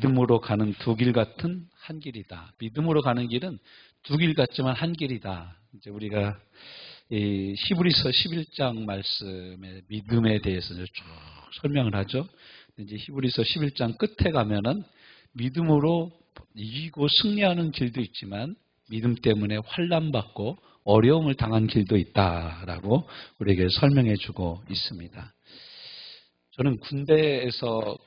믿음으로 가는 두 길 같은 한 길이다. 믿음으로 가는 길은 두 길 같지만 한 길이다. 이제 우리가 이 히브리서 11장 말씀의 믿음에 대해서 쭉 설명을 하죠. 이제 히브리서 11장 끝에 가면은 믿음으로 이기고 승리하는 길도 있지만 믿음 때문에 환난받고 어려움을 당한 길도 있다라고 우리에게 설명해 주고 있습니다. 저는 군대에서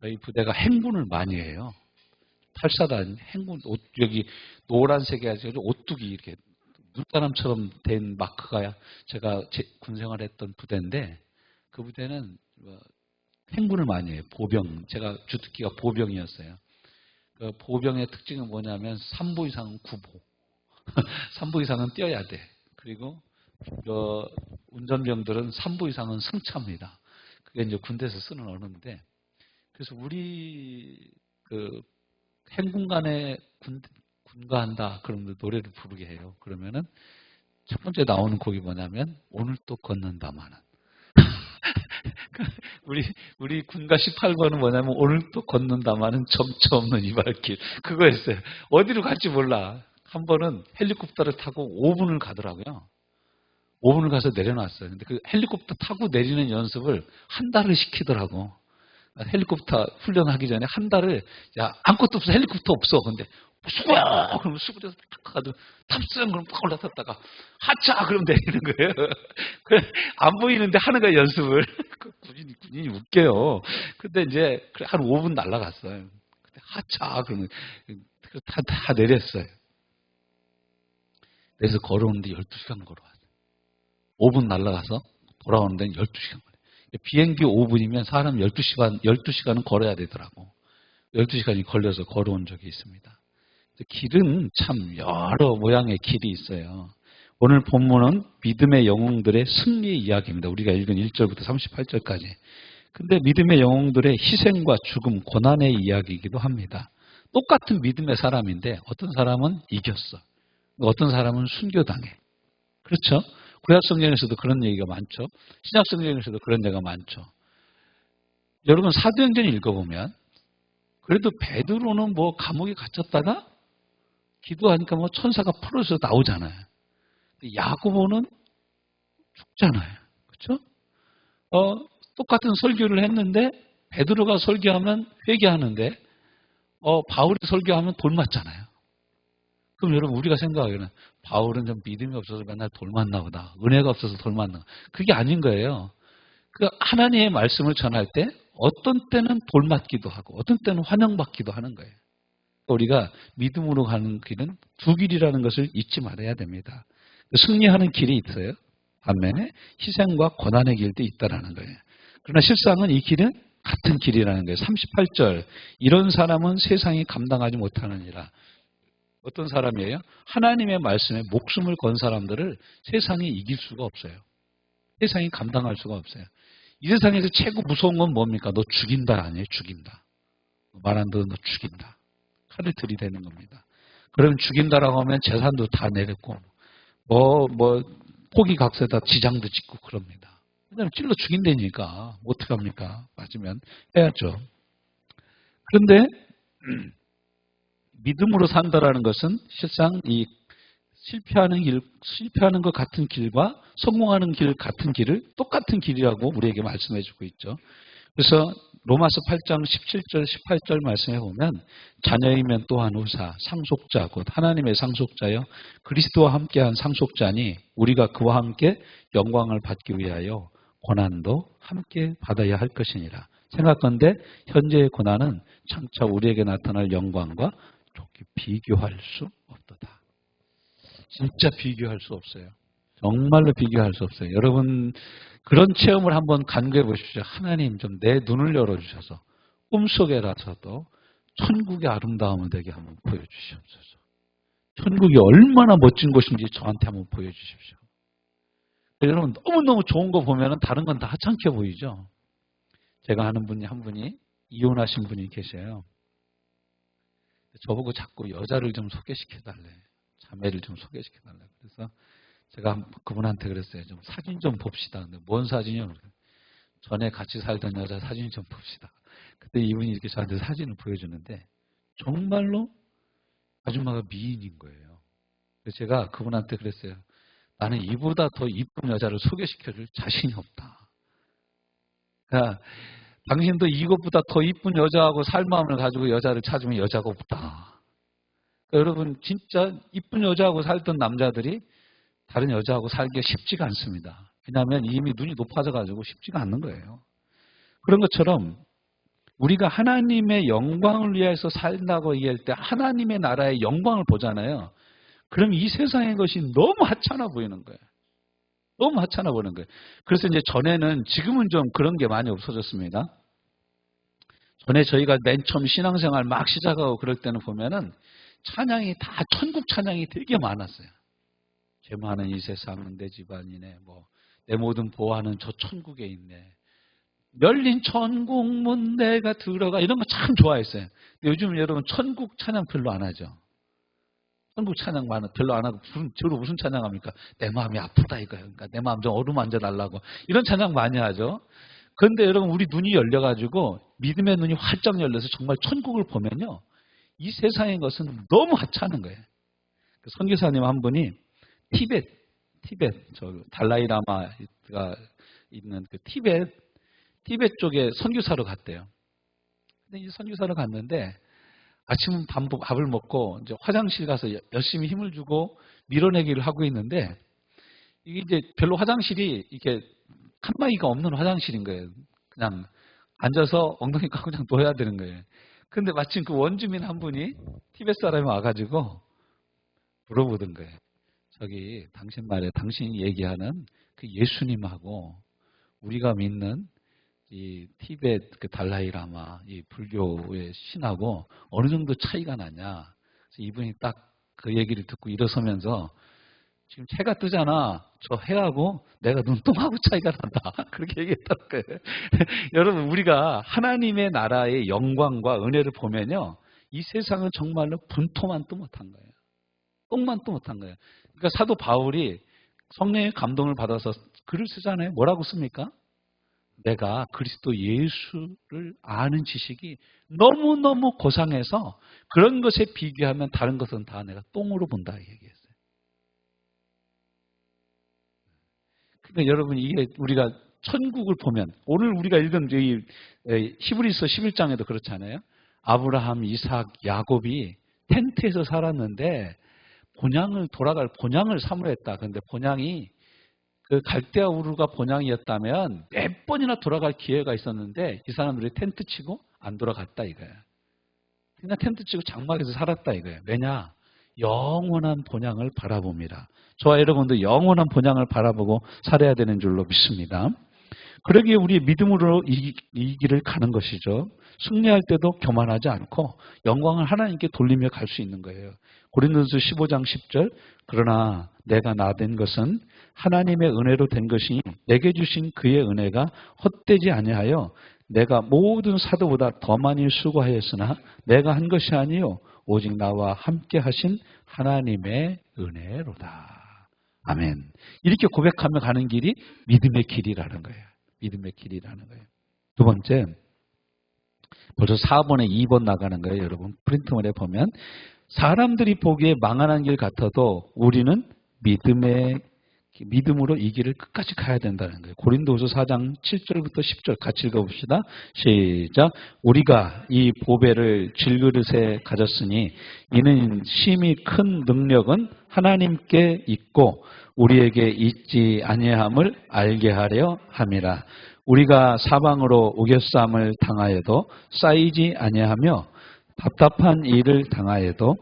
저희 부대가 행군을 많이 해요. 8사단 행군, 여기 노란색이 아니라 오뚜기 이렇게 눈사람처럼 된 마크가 제가 군생활했던 부대인데 그 부대는 행군을 많이 해요. 보병. 제가 주특기가 보병이었어요. 그 보병의 특징은 뭐냐면 3보 이상은 구보. 3보 이상은 뛰어야 돼. 그리고 운전병들은 3보 이상은 승차입니다. 그게 이제 군대에서 쓰는 언어인데 그래서 우리 행군간에 군가한다 그러면 노래를 부르게 해요. 그러면은 첫 번째 나오는 곡이 뭐냐면 오늘 또 걷는다마는 우리 군가 18번은 뭐냐면 오늘 또 걷는다마는 점차 없는 이 발길 그거였어요. 어디로 갈지 몰라. 한 번은 헬리콥터를 타고 5분을 가더라고요. 5분을 가서 내려놨어요. 근데 그 헬리콥터 타고 내리는 연습을 한 달을 시키더라고. 헬리콥터 훈련하기 전에 한 달을 야 아무것도 없어 헬리콥터 없어. 근데 수고야 그러면 수그려서 탁 가도 탑승 그럼 팍 올라탔다가 하차 그러면 내리는 거예요. 안 보이는데 하는 거예요 연습을. 군인이 웃겨요. 근데 이제 한 5분 날아갔어요. 근데 하차 그러면 다 내렸어요. 그래서 걸어오는데 12시간 걸어왔어요. 5분 날아가서 돌아오는 데는 12시간 걸려요. 비행기 5분이면 사람 12시간은 걸어야 되더라고. 12시간이 걸려서 걸어온 적이 있습니다. 길은 참 여러 모양의 길이 있어요. 오늘 본문은 믿음의 영웅들의 승리의 이야기입니다. 우리가 읽은 1절부터 38절까지. 근데 믿음의 영웅들의 희생과 죽음, 고난의 이야기이기도 합니다. 똑같은 믿음의 사람인데 어떤 사람은 이겼어. 어떤 사람은 순교당해. 그렇죠? 구약성경에서도 그런 얘기가 많죠. 신약성경에서도 그런 얘기가 많죠. 여러분 사도행전 읽어보면 그래도 베드로는 뭐 감옥에 갇혔다가 기도하니까 뭐 천사가 풀어서 나오잖아요. 야고보는 죽잖아요. 그렇죠? 똑같은 설교를 했는데 베드로가 설교하면 회개하는데 바울이 설교하면 돌 맞잖아요. 그럼 여러분 우리가 생각하기에는 바울은 좀 믿음이 없어서 맨날 돌 맞나 보다. 은혜가 없어서 돌 맞나. 그게 아닌 거예요. 그 하나님의 말씀을 전할 때 어떤 때는 돌 맞기도 하고 어떤 때는 환영받기도 하는 거예요. 우리가 믿음으로 가는 길은 두 길이라는 것을 잊지 말아야 됩니다. 승리하는 길이 있어요. 반면에 희생과 고난의 길도 있다라는 거예요. 그러나 실상은 이 길은 같은 길이라는 거예요. 38절 이런 사람은 세상이 감당하지 못하느니라. 어떤 사람이에요? 하나님의 말씀에 목숨을 건 사람들을 세상이 이길 수가 없어요. 세상이 감당할 수가 없어요. 이 세상에서 최고 무서운 건 뭡니까? 너 죽인다 아니에요? 죽인다. 말 안 듣는 너 죽인다. 칼을 들이대는 겁니다. 그러면 죽인다라고 하면 재산도 다 내렸고 포기각세다 지장도 짓고 그럽니다. 왜냐하면 찔러 죽인다니까 어떡합니까? 맞으면 해야죠. 그런데 믿음으로 산다라는 것은 실상 이 실패하는 것 같은 길과 성공하는 길 같은 길을 똑같은 길이라고 우리에게 말씀해 주고 있죠. 그래서 로마서 8장 17절 18절 말씀해 보면 자녀이면 또한 후사 상속자 곧 하나님의 상속자여 그리스도와 함께한 상속자니 우리가 그와 함께 영광을 받기 위하여 고난도 함께 받아야 할 것이니라. 생각건대 현재의 고난은 장차 우리에게 나타날 영광과 좋게 비교할 수 없도다. 진짜 비교할 수 없어요. 정말로 비교할 수 없어요. 여러분 그런 체험을 한번 간구해 보십시오. 하나님 좀 내 눈을 열어주셔서 꿈속에라서도 천국의 아름다움을 내게 한번 보여주시옵소서. 천국이 얼마나 멋진 곳인지 저한테 한번 보여주십시오. 여러분 너무너무 좋은 거 보면 다른 건 다 하찮게 보이죠. 제가 아는 분이 한 분이 이혼하신 분이 계셔요. 저보고 자꾸 여자를 좀 소개시켜달래. 자매를 좀 소개시켜달래. 그래서 제가 그분한테 그랬어요. 좀 사진 좀 봅시다. 근데 뭔 사진이요? 전에 같이 살던 여자 사진 좀 봅시다. 그때 이분이 이렇게 저한테 사진을 보여주는데 정말로 아줌마가 미인인 거예요. 그래서 제가 그분한테 그랬어요. 나는 이보다 더 이쁜 여자를 소개시켜줄 자신이 없다. 그러니까 당신도 이것보다 더 이쁜 여자하고 살 마음을 가지고 여자를 찾으면 여자가 없다. 그러니까 여러분 진짜 이쁜 여자하고 살던 남자들이 다른 여자하고 살기가 쉽지가 않습니다. 왜냐하면 이미 눈이 높아져가지고 쉽지가 않는 거예요. 그런 것처럼 우리가 하나님의 영광을 위해서 살다고 얘기할 때 하나님의 나라의 영광을 보잖아요. 그럼 이 세상의 것이 너무 하찮아 보이는 거예요. 너무 하찮아 보이는 거예요. 그래서 이제 전에는, 지금은 좀 그런 게 많이 없어졌습니다. 전에 저희가 맨 처음 신앙생활 막 시작하고 그럴 때는 보면은 찬양이 다 천국 찬양이 되게 많았어요. 죄 많은 이 세상은 내 집안이네. 뭐 내 모든 보화는 저 천국에 있네. 열린 천국 문 내가 들어가, 이런 거 참 좋아했어요. 근데 요즘 여러분 천국 찬양 별로 안 하죠. 천국 찬양 별로 안 하고 주로 무슨 찬양합니까? 내 마음이 아프다 이거예요. 그러니까 내 마음 좀 어루만져 달라고, 이런 찬양 많이 하죠. 그런데 여러분 우리 눈이 열려가지고 믿음의 눈이 활짝 열려서 정말 천국을 보면요, 이 세상의 것은 너무 하찮은 거예요. 선교사님 한 분이 티벳 저 달라이라마가 있는 그 티벳 쪽에 선교사로 갔대요. 근데 이 선교사로 갔는데 아침 밥을 먹고 이제 화장실 가서 열심히 힘을 주고 밀어내기를 하고 있는데, 이게 이제 별로 화장실이 이렇게 칸막이가 없는 화장실인 거예요. 그냥 앉아서 엉덩이 까고 그냥 놓아야 되는 거예요. 근데 마침 그 원주민 한 분이 티벳 사람이 와가지고 물어보던 거예요. 저기 당신 말에 당신이 얘기하는 그 예수님하고 우리가 믿는 이 티벳 그 달라이라마 이 불교의 신하고 어느 정도 차이가 나냐. 그래서 이분이 딱 그 얘기를 듣고 일어서면서, 지금 해가 뜨잖아. 저 해하고 내가 눈동하고 차이가 난다. 그렇게 얘기했다는 거예요. 여러분 우리가 하나님의 나라의 영광과 은혜를 보면요, 이 세상은 정말로 분토만도 못한 거예요. 똥만도 못한 거예요. 그러니까 사도 바울이 성령의 감동을 받아서 글을 쓰잖아요. 뭐라고 씁니까? 내가 그리스도 예수를 아는 지식이 너무너무 고상해서 그런 것에 비교하면 다른 것은 다 내가 똥으로 본다 얘기했어요. 그러니까 여러분 이게 우리가 천국을 보면, 오늘 우리가 읽은 이 히브리서 11장에도 그렇잖아요. 아브라함, 이삭, 야곱이 텐트에서 살았는데 돌아갈 본향을 사모했다. 그런데 본향이 그 갈대아 우르가 본향이었다면 몇 번이나 돌아갈 기회가 있었는데 이 사람들이 텐트 치고 안 돌아갔다 이거야. 그냥 텐트 치고 장막에서 살았다 이거야. 왜냐? 영원한 본향을 바라봅니다. 저와 여러분도 영원한 본향을 바라보고 살아야 되는 줄로 믿습니다. 그러기에 우리 믿음으로 이 길을 가는 것이죠. 승리할 때도 교만하지 않고 영광을 하나님께 돌리며 갈 수 있는 거예요. 고린도서 15장 10절, 그러나 내가 나된 것은 하나님의 은혜로 된 것이니 내게 주신 그의 은혜가 헛되지 아니하여 내가 모든 사도보다 더 많이 수고하였으나 내가 한 것이 아니요 오직 나와 함께 하신 하나님의 은혜로다. 아멘. 이렇게 고백하며 가는 길이 믿음의 길이라는 거예요. 믿음의 길이라는 거예요. 두 번째, 벌써 4번에 2번 나가는 거예요. 여러분 프린트물에 보면 사람들이 보기에 망하는 길 같아도 우리는 믿음으로 이 길을 끝까지 가야 된다는 거예요. 고린도후서 4장 7절부터 10절 같이 읽어봅시다. 시작. 우리가 이 보배를 질그릇에 가졌으니 이는 심히 큰 능력은 하나님께 있고 우리에게 있지 아니함을 알게 하려 함이라. 우리가 사방으로 우겨쌈을 당하여도 쌓이지 아니하며 답답한 일을 당하여도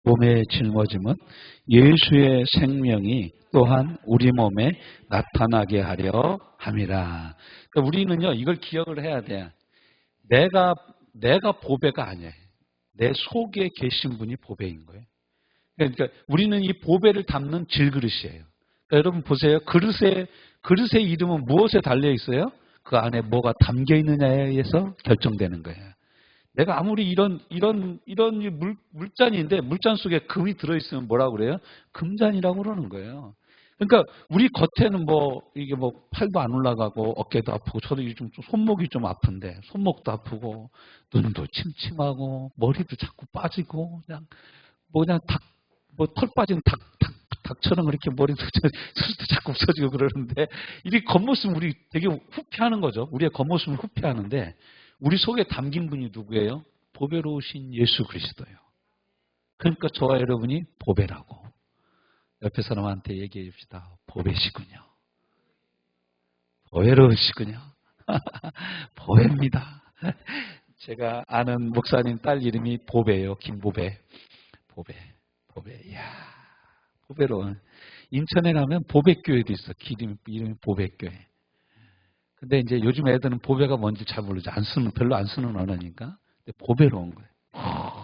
몸에 짊어짐은 예수의 생명이 또한 우리 몸에 나타나게 하려 함이라. 그러니까 우리는요 이걸 기억을 해야 돼. 내가 보배가 아니에요. 내 속에 계신 분이 보배인 거예요. 그러니까 우리는 이 보배를 담는 질그릇이에요. 그러니까 여러분 보세요. 그릇의 이름은 무엇에 달려 있어요? 그 안에 뭐가 담겨 있느냐에 의해서 결정되는 거예요. 내가 아무리 이런 물잔인데 물잔 속에 금이 들어있으면 뭐라고 그래요? 금잔이라고 그러는 거예요. 그러니까 우리 겉에는 뭐 이게 뭐 팔도 안 올라가고 어깨도 아프고 저도 요즘 좀 손목이 좀 아픈데 손목도 아프고 눈도 침침하고 머리도 자꾸 빠지고 그냥 뭐 그냥 털 빠진 닭처럼 그렇게 머리도 수도 자꾸 없어지고 그러는데 이 겉모습 우리 되게 후피하는 거죠. 우리의 겉모습을 후피하는데 우리 속에 담긴 분이 누구예요? 보배로우신 예수 그리스도예요. 그러니까 저와 여러분이 보배라고. 옆에 사람한테 얘기해 줍시다. 보배시군요. 보배로우시군요. 보배입니다. 제가 아는 목사님 딸 이름이 보배예요. 김보배. 보배. 이야, 보배로운. 인천에 가면 보배교회도 있어. 이름이 보배교회. 근데 이제 요즘 애들은 보배가 뭔지 잘 모르죠. 별로 안 쓰는 언어니까. 근데 보배로운 거예요.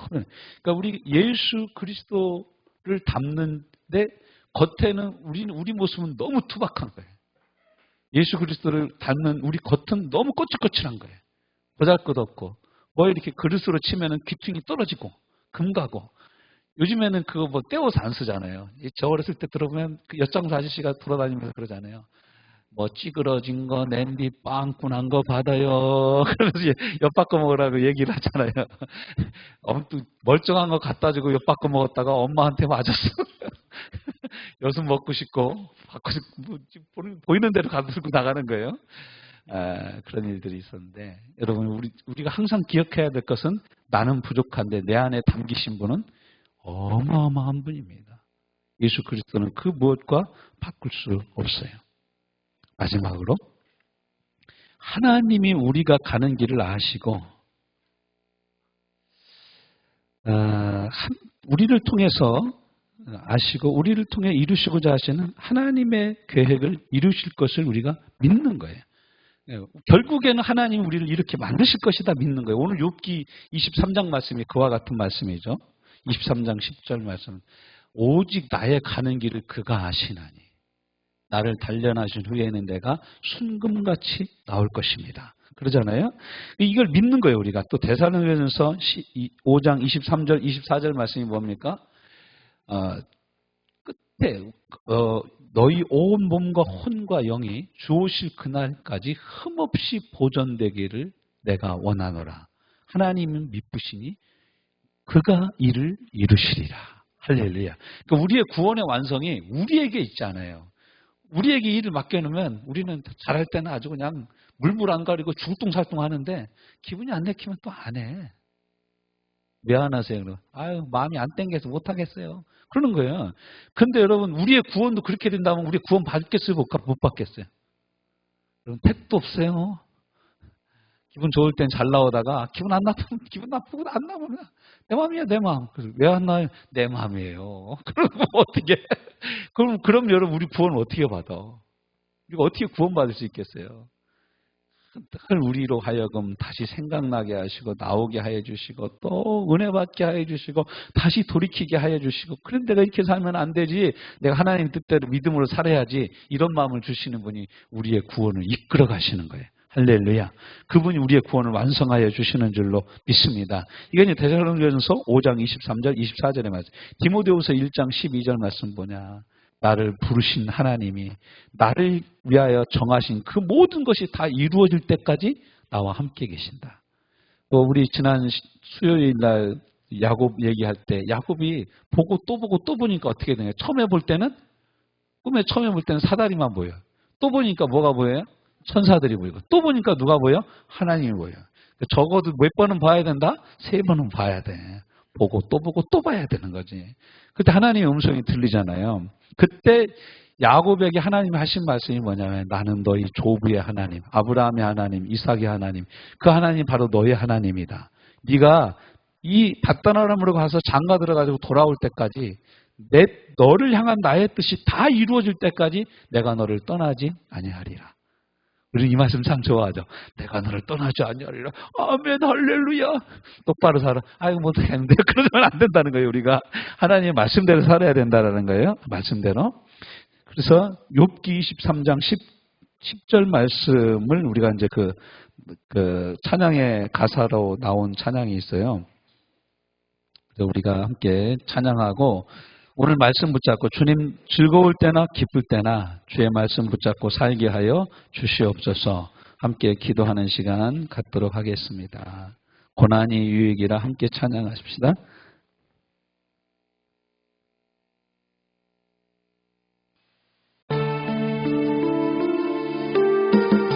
그러니까 우리 예수 그리스도를 담는데 겉에는 우리 모습은 너무 투박한 거예요. 예수 그리스도를 담는 우리 겉은 너무 꼬칠꼬칠한 거예요. 보잘것없고 뭐 이렇게 그릇으로 치면은 귀퉁이 떨어지고 금 가고. 요즘에는 그거 뭐 떼어서 안 쓰잖아요. 저 어렸을 때 들어보면 그 엿장수 아저씨가 돌아다니면서 그러잖아요. 뭐 찌그러진 거, 냄비 빵꾸난 거 받아요. 그러면서 엿 바꿔 먹으라고 얘기를 하잖아요. 멀쩡한 거 갖다 주고 엿 바꿔 먹었다가 엄마한테 맞았어. 엿은 먹고 싶고 뭐 보이는 대로 가들고 나가는 거예요. 그런 일들이 있었는데 여러분 우리가 항상 기억해야 될 것은 나는 부족한데 내 안에 담기신 분은 어마어마한 분입니다. 예수 그리스도는 그 무엇과 바꿀 수 없어요. 마지막으로 하나님이 우리가 가는 길을 아시고 우리를 통해서 아시고 우리를 통해 이루시고자 하시는 하나님의 계획을 이루실 것을 우리가 믿는 거예요. 결국에는 하나님이 우리를 이렇게 만드실 것이다 믿는 거예요. 오늘 욥기 23장 말씀이 그와 같은 말씀이죠. 23장 10절 말씀. 오직 나의 가는 길을 그가 아시나니 나를 단련하신 후에는 내가 순금같이 나올 것입니다. 그러잖아요. 이걸 믿는 거예요. 우리가 또 데살로니가전서 5장 23절 24절 말씀이 뭡니까? 끝에 너희 온 몸과 혼과 영이 주 오실 그날까지 흠없이 보존되기를 내가 원하노라. 하나님은 미쁘시니 그가 이를 이루시리라. 할렐루야. 그러니까 우리의 구원의 완성이 우리에게 있지 않아요. 우리에게 일을 맡겨놓으면 우리는 잘할 때는 아주 그냥 물불 안 가리고 죽뚱살뚱 하는데 기분이 안 내키면 또 안 해. 왜 안 하세요? 그럼 아유 마음이 안 땡겨서 못 하겠어요. 그러는 거예요. 근데 여러분 우리의 구원도 그렇게 된다면 우리 구원 받겠어요? 못 받겠어요? 여러분 택도 없어요. 기분 좋을 땐 잘 나오다가 기분 안 나쁘면 기분 나쁘고 안 나오면 내 마음이야 내 마음. 그래서 왜 안 나요? 내 마음이에요. 그럼 어떻게? 그럼 여러분 우리 구원을 어떻게 받아? 우리가 어떻게 구원받을 수 있겠어요? 늘 우리로 하여금 다시 생각나게 하시고 나오게 하여 주시고 또 은혜 받게 하여 주시고 다시 돌이키게 하여 주시고 그런데 내가 이렇게 살면 안 되지. 내가 하나님 뜻대로 믿음으로 살아야지. 이런 마음을 주시는 분이 우리의 구원을 이끌어 가시는 거예요. 할렐루야. 그분이 우리의 구원을 완성하여 주시는 줄로 믿습니다. 이건 데살로니가전서 5장 23절 24절의 말씀. 디모데후서 1장 12절 말씀 뭐냐. 나를 부르신 하나님이 나를 위하여 정하신 그 모든 것이 다 이루어질 때까지 나와 함께 계신다. 우리 지난 수요일 날 야곱 얘기할 때 야곱이 보고 또 보니까 어떻게 되냐. 처음에 볼 때는 사다리만 보여요. 또 보니까 뭐가 보여요? 천사들이 보이고 또 보니까 누가 보여? 하나님이 보여. 적어도 몇 번은 봐야 된다? 3번은 봐야 돼. 보고 또 봐야 되는 거지. 그때 하나님의 음성이 들리잖아요. 그때 야곱에게 하나님이 하신 말씀이 뭐냐면 나는 너희 조부의 하나님, 아브라함의 하나님, 이삭의 하나님, 그 하나님 바로 너의 하나님이다. 네가 이 바다나람으로 가서 장가 들어가지고 돌아올 때까지 너를 향한 나의 뜻이 다 이루어질 때까지 내가 너를 떠나지 아니하리라. 우리 이 말씀 참 좋아하죠. 내가 너를 떠나지 아니하리라. 아멘 할렐루야. 똑바로 살아. 아이고 못하겠는데 그러면 안 된다는 거예요. 우리가 하나님의 말씀대로 살아야 된다는 거예요. 말씀대로. 그래서 욥기 23장 10절 말씀을 우리가 이제 그 찬양의 가사로 나온 찬양이 있어요. 그래서 우리가 함께 찬양하고 오늘 말씀 붙잡고 주님 즐거울 때나 기쁠 때나 주의 말씀 붙잡고 살게 하여 주시옵소서. 함께 기도하는 시간 갖도록 하겠습니다. 고난이 유익이라 함께 찬양하십시다.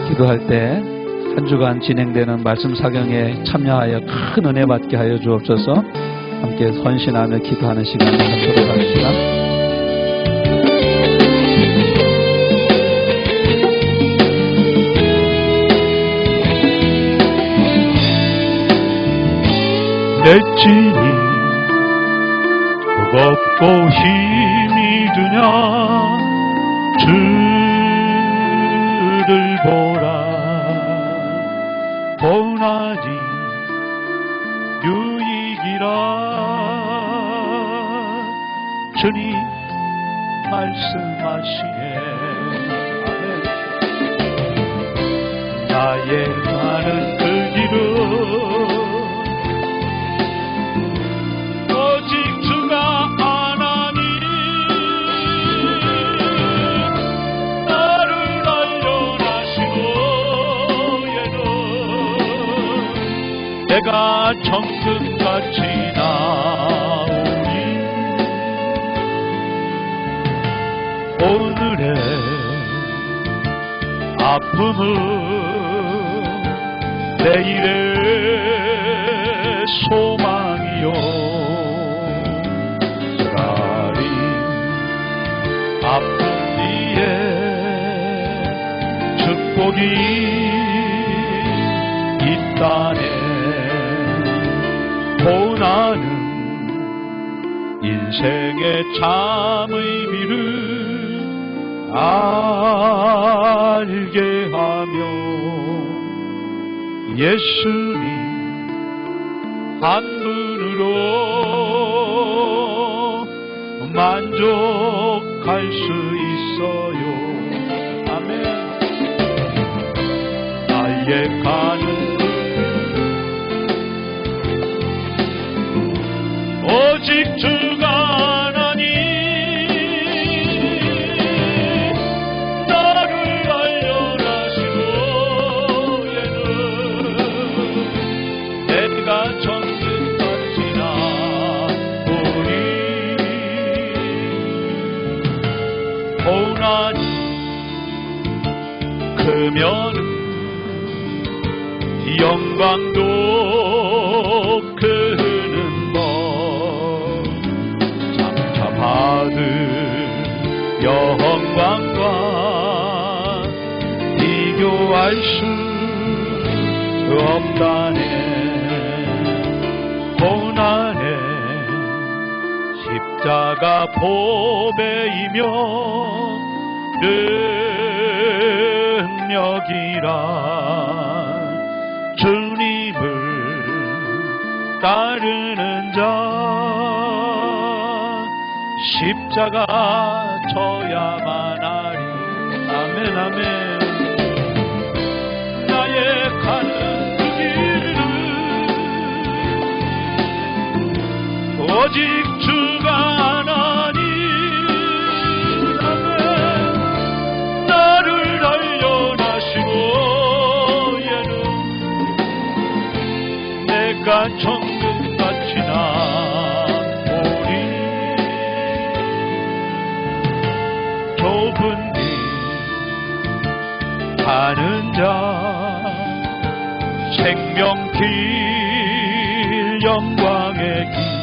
기도할 때 한 주간 진행되는 말씀 사경에 참여하여 큰 은혜 받게 하여 주옵소서. 함께 헌신하며 기도하는 시간 갖도록 합시다. 내 찐이 뜨겁고 힘이 드냐 주를 보라. 고난이 유익이라 주님 말씀하시네. 나의 가는 그 길은 오직 주가 아나니 나를 알려나시고에는 내가 천국같이 나오니 오늘의 아픔은 내일의 소망이요. 차라리 아픈 뒤에 축복이 있다네. 고난은 인생의 참 의미를 알게 하며 예수님 한 분으로 만족할 수 있어요. 아멘. 나의 가는 오직 주가 하나니 나를 알려나시고에는 내가 천국같이 나오니 고난이 크면은 영광도 크는 법 장차 받을 영광과 비교할 수 없다네. 고난의 십자가 보배이며 능력이라 주님을 따르는 자 십자가 져야만 하리. 아멘 아멘. 나의 가는 그 길은 오직 주가 하나니 아멘. 나를 알려나시고에는 내가 천국같이 나오니 좁은 길 가는 자 생명길 영광의 길